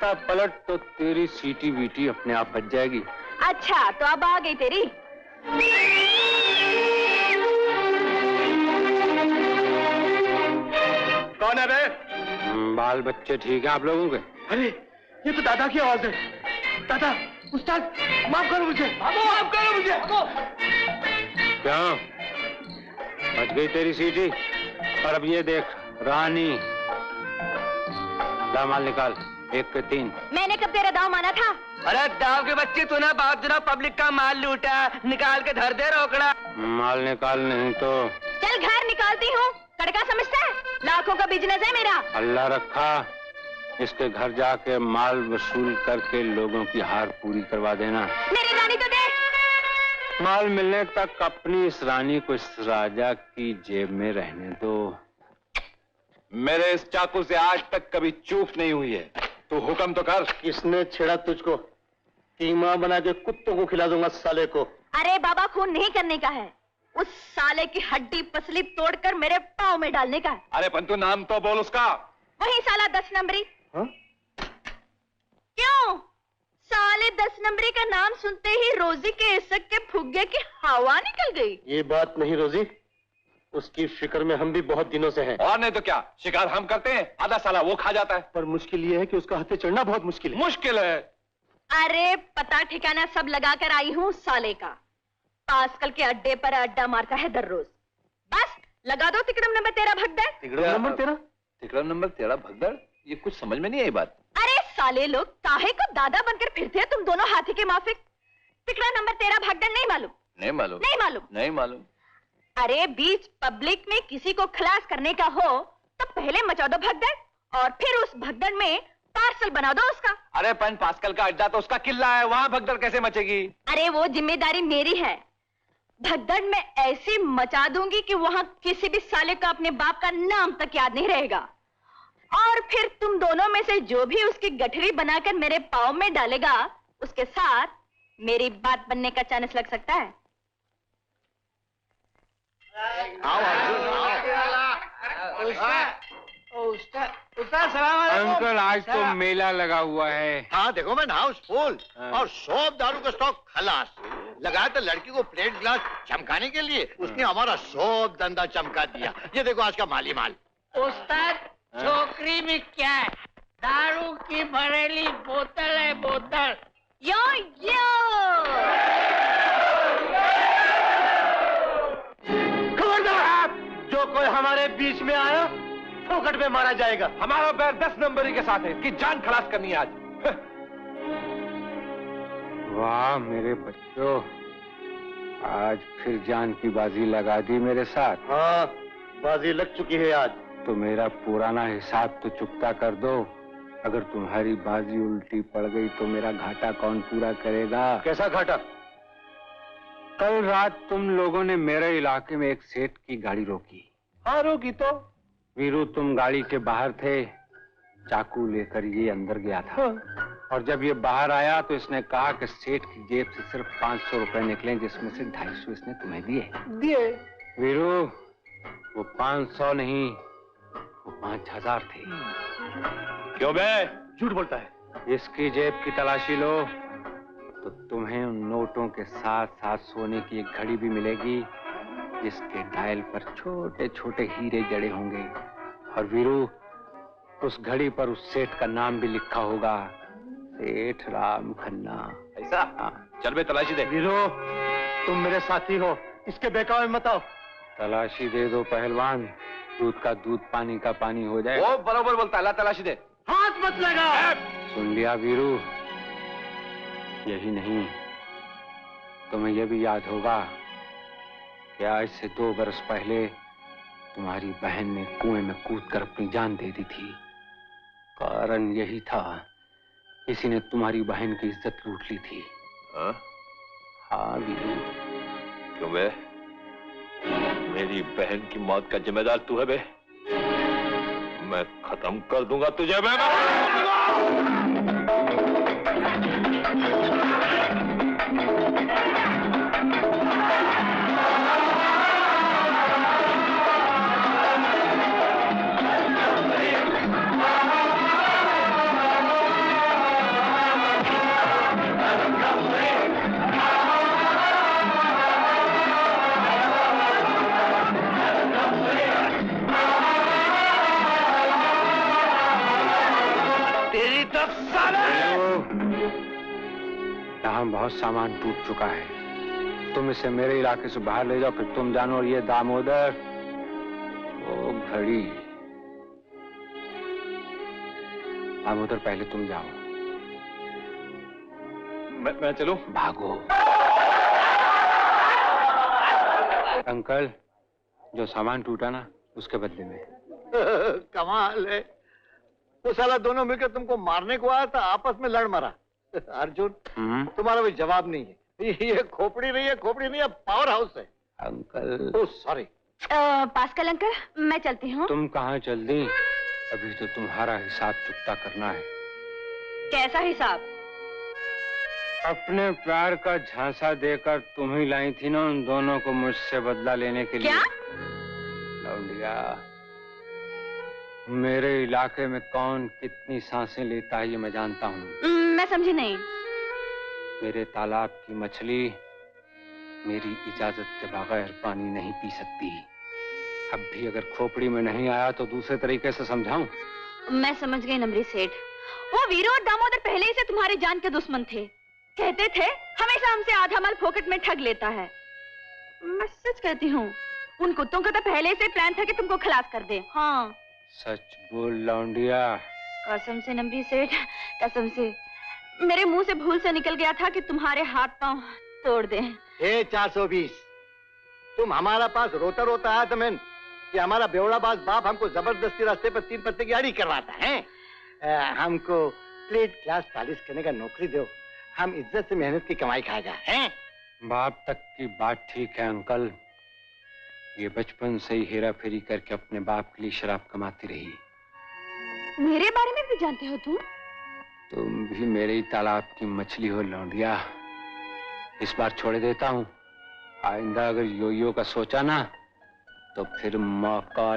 तख्ता पलट तो तेरी सीटी बीटी अपने आप बच जाएगी। अच्छा तो अब आ गई तेरी। कौन है बे? बाल बच्चे ठीक हैं आप लोगों के? अरे ये तो दादा की आवाज है। दादा, उस्ताद माफ करो मुझे, माफ करो मुझे। क्या बच गई तेरी सीटी? और अब ये देख रानी, दामाल निकाल 1 पे 3। मैंने कब तेरा दाव माना था? अरे दाव के बच्चे तू ना बाप जना पब्लिक का माल लूटा, निकाल के धर दे रोकड़ा। माल निकाल नहीं तो चल घर निकालती हूँ। कड़का समझता है? लाखों का बिजनेस है मेरा। अल्लाह रखा इसके घर जाके माल वसूल करके लोगों की हार पूरी करवा देना। मेरी रानी तो दे। माल मिलने तक अपनी इस रानी को इस राजा की जेब में रहने दो। मेरे इस चाकू से आज तक कभी चूक नहीं हुई है। तू हुक्म तो कर। किसने छेड़ा तुझको? कीमा बना के कुत्तों को खिला दूंगा साले को। अरे बाबा खून नहीं करने का है, उस साले की हड्डी पसली तोड़कर मेरे पाँव में डालने का है। अरे पंतु नाम तो बोल उसका। वही साला 10 नंबरी। हाँ? क्यों? साले 10 नंबरी का नाम सुनते ही रोजी के इसक के फुग्गे की हवा निकल गई। ये बात नहीं रोजी, उसकी फिक्र में हम भी बहुत दिनों से हैं। और नहीं तो क्या, शिकार हम करते हैं, आधा साला वो खा जाता है। पर मुश्किल ये है कि उसका हत्थे चढ़ना बहुत मुश्किल है। मुश्किल है। अरे पता ठिकाना सब लगा कर आई हूँ साले का। पास्कल के अड्डे पर अड्डा मारता है दर रोज। बस लगा दो तिकड़म नंबर तेरा भगदड़। तिकड़म नंबर तेरा? तिकड़म नंबर तेरा भगदड़? ये कुछ समझ में नहीं आई बात। अरे साले लोग काहे को दादा बनकर फिरते हैं तुम दोनों हाथी के माफिक। तिकड़ा नंबर तेरा भगदड़ नहीं मालूम? नहीं मालूम। नहीं मालूम? नहीं मालूम। अरे बीच पब्लिक में किसी को खलास करने का हो तो पहले मचा दो भगदड़ और फिर उस भगदड़ में पार्सल बना दो उसका। अरे पंच पास्कल का अड्डा तो उसका किला है, वहां भगदड़ कैसे मचेगी? अरे वो जिम्मेदारी मेरी है। भगदड़ में ऐसी मचा दूंगी कि वहां किसी भी साले का अपने बाप का नाम तक याद नहीं रहेगा। और फिर तुम दोनों में से जो भी उसकी गठरी बनाकर मेरे पाँव में डालेगा उसके साथ मेरी बात बनने का चांस लग सकता है। अंकल आज तो मेला लगा हुआ है। हाँ देखो मैं हाउस फुल और सब दारू का स्टॉक खलास। लगाया तो लड़की को प्लेट ग्लास चमकाने के लिए, उसने हमारा सब धंधा चमका दिया। ये देखो आज का माली माल। उस्ताद छोकरी में क्या है? दारू की भरेली बोतल है, बोतल। यो यो खबरदार, जो कोई हमारे बीच में आया फोकट में मारा जाएगा। हमारा पैर 10 नंबरी के साथ है कि जान खलास करनी है आज। वाह मेरे बच्चों, आज फिर जान की बाजी लगा दी मेरे साथ। हाँ बाजी लग चुकी है आज। तो मेरा पुराना हिसाब तो चुकता कर दो। अगर तुम्हारी बाजी उल्टी पड़ गई तो मेरा घाटा कौन पूरा करेगा? कैसा घाटा? कल रात तुम लोगों ने मेरे इलाके में एक सेठ की गाड़ी रोकी। हाँ रोकी तो। वीरू तुम गाड़ी के बाहर थे, चाकू लेकर ये अंदर गया था। और जब ये बाहर आया तो इसने कहा कि सेठ की जेब से सिर्फ 500 रुपए निकले, जिसमें से 250 इसने तुम्हें दिए। वीरू वो 500 नहीं, वो 5000 थे। क्यों बे? झूठ बोलता है। इसकी जेब की तलाशी लो तो तुम्हें उन नोटों के साथ साथ सोने की एक घड़ी भी मिलेगी, जिसके डायल पर छोटे छोटे हीरे जड़े होंगे। और वीरू उस घड़ी पर उस सेठ का नाम भी लिखा होगा, सेठ राम खन्ना। ऐसा? चल बे तलाशी दे। वीरू तुम मेरे साथी हो, इसके बहकावे मत आओ। तलाशी दे दो पहलवान, दूध का दूध पानी का पानी हो जाएगा। वो बराबर बोलता है, ला तलाशी दे। हाथ मत लगा। सुन लिया वीरू? यही नहीं, तुम्हें यह भी याद होगा कि आज से 2 बरस पहले तुम्हारी बहन ने कुएं में कूदकर अपनी जान दे दी थी। कारण यही था, किसी ने तुम्हारी बहन की इज्जत लूट ली थी। हाँ वीरू। क्यों बे? मेरी बहन की मौत का जिम्मेदार तू है बे? मैं खत्म कर दूंगा तुझे बे। तेरी तरफ साले। यहाँ बहुत सामान टूट चुका है, तुम इसे मेरे इलाके से बाहर ले जाओ, फिर तुम जानो। और ये दामोदर, वो घड़ी। दामोदर पहले तुम जाओ। मैं चलूं? भागो। अंकल, जो सामान टूटा ना, उसके बदले में। कमाल है, वो साला दोनों मिलकर तुमको मारने को आया था, आपस में लड़ मरा। अर्जुन, तुम्हारा भी जवाब नहीं है। ये खोपड़ी नहीं है, खोपड़ी नहीं है, पावर हाउस है। Uncle. Oh sorry. Pascal uncle, मैं चलती हूँ। तुम कहाँ चल दी? अभी तो तुम्हारा हिसाब चुकता करना है। कैसा हिसाब? अपने प्यार का झांसा देकर तुम ही लाई थी ना उन दोनों को मुझसे बदला लेने के लिए। क्या? लौंडिया, मेरे इलाके में कौन कितनी सांसें लेता है ये मैं जानता हूँ। मैं समझी नहीं। मेरे तालाब की मछली मेरी इजाजत के बगैर पानी नहीं पी सकती। अब भी अगर खोपड़ी में नहीं आया तो दूसरे तरीके से समझाऊं? मैं समझ गई नमरी सेठ। वो वीरू और दामोदर पहले ही से तुम्हारे जान के दुश्मन थे। कहते थे हमेशा हमसे आधा माल फोकट में ठग लेता है। मैं सच कहती हूँ, उन कुत्तों का तो पहले से प्लान था कि तुमको खलास कर दे। हाँ सच बोल लौंडिया। कसम से नमरी सेठ, कसम से। मेरे मुंह से भूल से निकल गया था कि तुम्हारे हाथ पांव तोड़ दे। 420, तुम हमारा पास रोता रोता आया था मैन कि हमारा बेवड़ाबाज बाप हमको जबरदस्ती रास्ते पर 3 पत्ते की आड़ी करवाता है। हमको प्लेट ग्लास पॉलिश करने का नौकरी दो, हम इज्जत से मेहनत की कमाई खाएगा। हैं? बाप तक की बात ठीक है अंकल। ये बचपन से ही हेरा फेरी करके अपने बाप के लिए शराब कमाती रही। मेरे बारे में भी जानते हो तुम? तुम भी मेरे ही तालाब की मछली हो लौंडिया। इस बार छोड़ देता हूँ, आइंदा अगर योयो का सोचा ना तो फिर मौका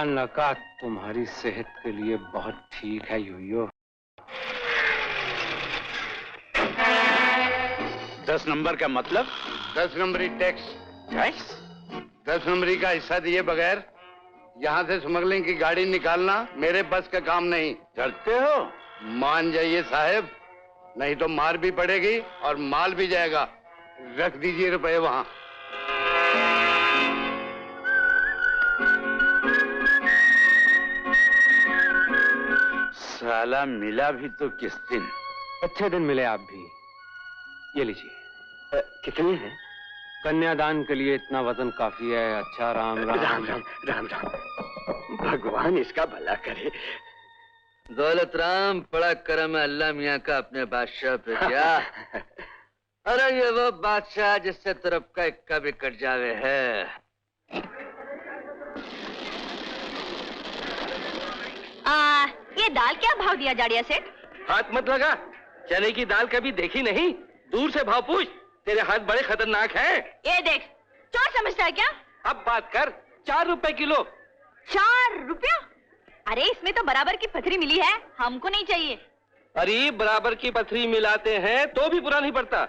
नका तुम्हारी सेहत के लिए बहुत ठीक है योयो। 10 नंबर का मतलब? 10 नंबरी टैक्स। 10 नंबरी का हिस्सा दिए बगैर यहाँ से स्मगलिंग की गाड़ी निकालना मेरे बस का काम नहीं। डरते हो? मान जाइए साहब, नहीं तो मार भी पड़ेगी और माल भी जाएगा। रख दीजिए रुपए वहाँ। साला मिला भी तो किस दिन? अच्छे दिन मिले आप भी। ये लीजिए। कितने हैं? कन्यादान के लिए इतना वजन काफी है। अच्छा राम राम राम राम राम राम। भगवान इसका भला करे। दौलत राम, बड़ा करम है अल्लाह मियाँ का अपने बादशाह पे। क्या? अरे ये वो बादशाह जिससे तरफ का इक्का भी कट जावे है। ये दाल क्या भाव दिया जाड़िया सेठ? हाथ मत लगा, चने की दाल कभी देखी नहीं? दूर से भाव पूछ, तेरे हाथ बड़े खतरनाक हैं। ये देख, चोर समझता है क्या? अब बात कर। 4 रुपए किलो। 4 रुपया? अरे इसमें तो बराबर की पथरी मिली है, हमको नहीं चाहिए। अरे बराबर की पथरी मिलाते हैं तो भी बुरा नहीं पड़ता।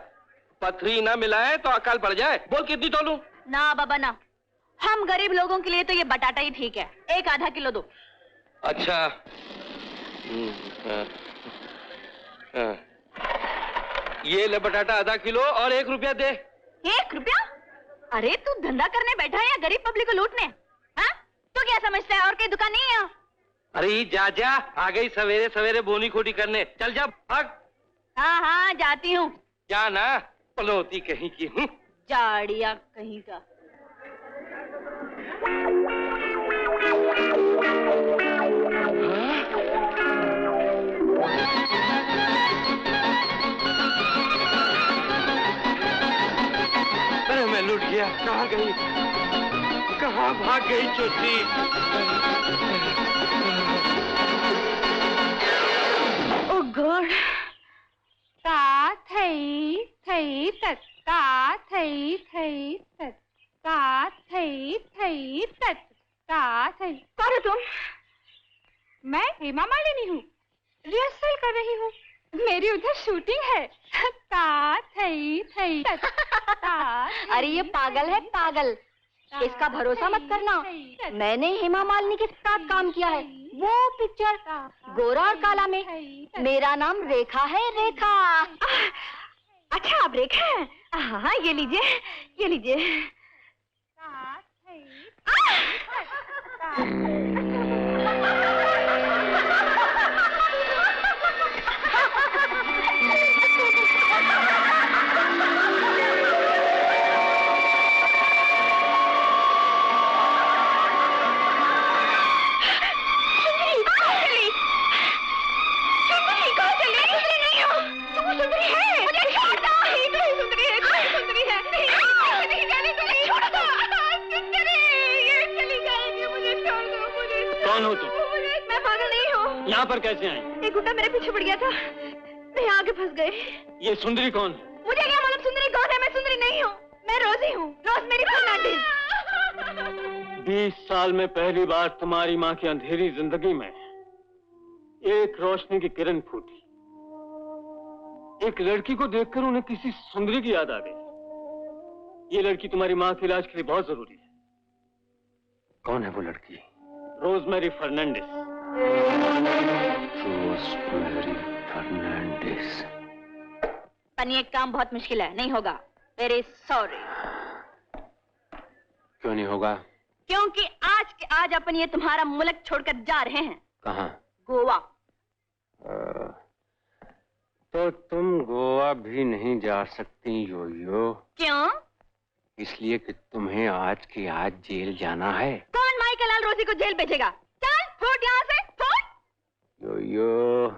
पथरी ना मिलाए तो अकाल पड़ जाए। बोल कितनी तोलूं? ना बाबा ना, हम गरीब लोगों के लिए तो ये बटाटा ही ठीक है। एक आधा किलो दो। अच्छा। ये ले बटाटा आधा किलो और 1 रुपया दे। 1 रुपया? अरे तू धंधा करने बैठा है या गरीब पब्लिक को लूटने? हाँ? तू क्या समझता है और कोई दुकान नहीं है? अरे जा जा, आ गई सवेरे सवेरे बोनी खोटी करने। चल जा भाग। हाँ हाँ जाती हूँ। जा ना, पनौती कहीं की हूँ। जाड़िया कहीं का। अरे मैं लूट गया। कहाँ गई? कहाँ भाग गई चोटी? ओ गॉड। ता थई थई तत ता थई थई तत ता थई थई तत ता थई। कौन हो तुम? मैं हेमा मालिनी हूँ, रिहर्सल कर रही हूँ। मेरी उधर शूटिंग है। ता थई थई तत ता। अरे ये पागल है पागल। इसका भरोसा मत करना। मैंने हेमा मालिनी के साथ काम किया है, वो पिक्चर गोरा और काला में। मेरा नाम रेखा है, रेखा। अच्छा, आप रेखा हैं? हाँ, ये लीजिए, ये लीजिए। कौन हो तुम? मैं पागल नहीं हूँ। यहाँ पर कैसे आई? एक गुंडा मेरे पीछे पड़ गया था, मैं आगे फंस गई। ये सुंदरी कौन है? मुझे क्या मालूम सुंदरी कौन है? मैं सुंदरी नहीं हूँ, मैं रोजी हूँ, रोजमेरी फर्नांडिस। 20 साल में पहली बार तुम्हारी माँ की अंधेरी जिंदगी में एक रोशनी की किरण फूटी। एक लड़की को देखकर उन्हें किसी सुंदरी की याद आ गई। ये लड़की तुम्हारी माँ के इलाज के लिए बहुत जरूरी है। कौन है वो लड़की? रोजमेरी फर्नांडिस। रोजमेरी फर्नांडिस। पनी, एक काम बहुत मुश्किल है, नहीं होगा। Very sorry. क्यों नहीं होगा? क्योंकि आज के आज अपन ये तुम्हारा मुल्क छोड़कर जा रहे हैं। कहाँ? गोवा। तो तुम गोवा भी नहीं जा सकती योयो। क्यों? इसलिए कि तुम्हें आज के आज जेल जाना है। कौन माइकल लाल रोजी को जेल भेजेगा? चल फुट यहाँ से, फुट। योयो।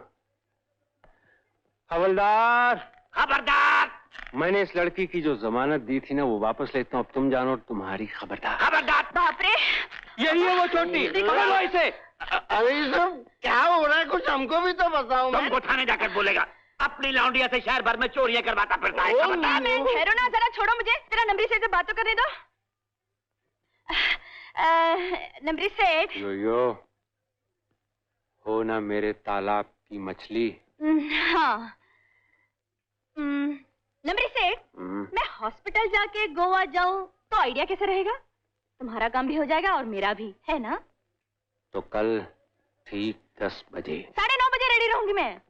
हवलदार, खबरदार! मैंने इस लड़की की जो जमानत दी थी ना, वो वापस लेता हूँ। अब तुम जानो और तुम्हारी खबरदार। खबरदार! बाप रे, यही है वो छोटी। पकड़ लो इसे। अरे ये सब क्या हो रहा है? कुछ हमको भी तो बताओ। तुमको थाने जाकर बोलेगा। अपनी लौंडिया से शहर भर में चोरियां करवाता फिरता है। ठहरो ना, जरा छोड़ो मुझे। जरा नंबरी सेठ से बात तो करने दो। नंबरी सेठ। योयो, हो ना मेरे तालाब की मछली। हाँ। नंबरी सेठ, मैं हॉस्पिटल जाके गोवा जाऊं तो आइडिया कैसे रहेगा? तुम्हारा काम भी हो जाएगा और मेरा भी, है ना? तो कल ठीक 10 बजे। 9:30 बजे रेडी रहूंगी मैं।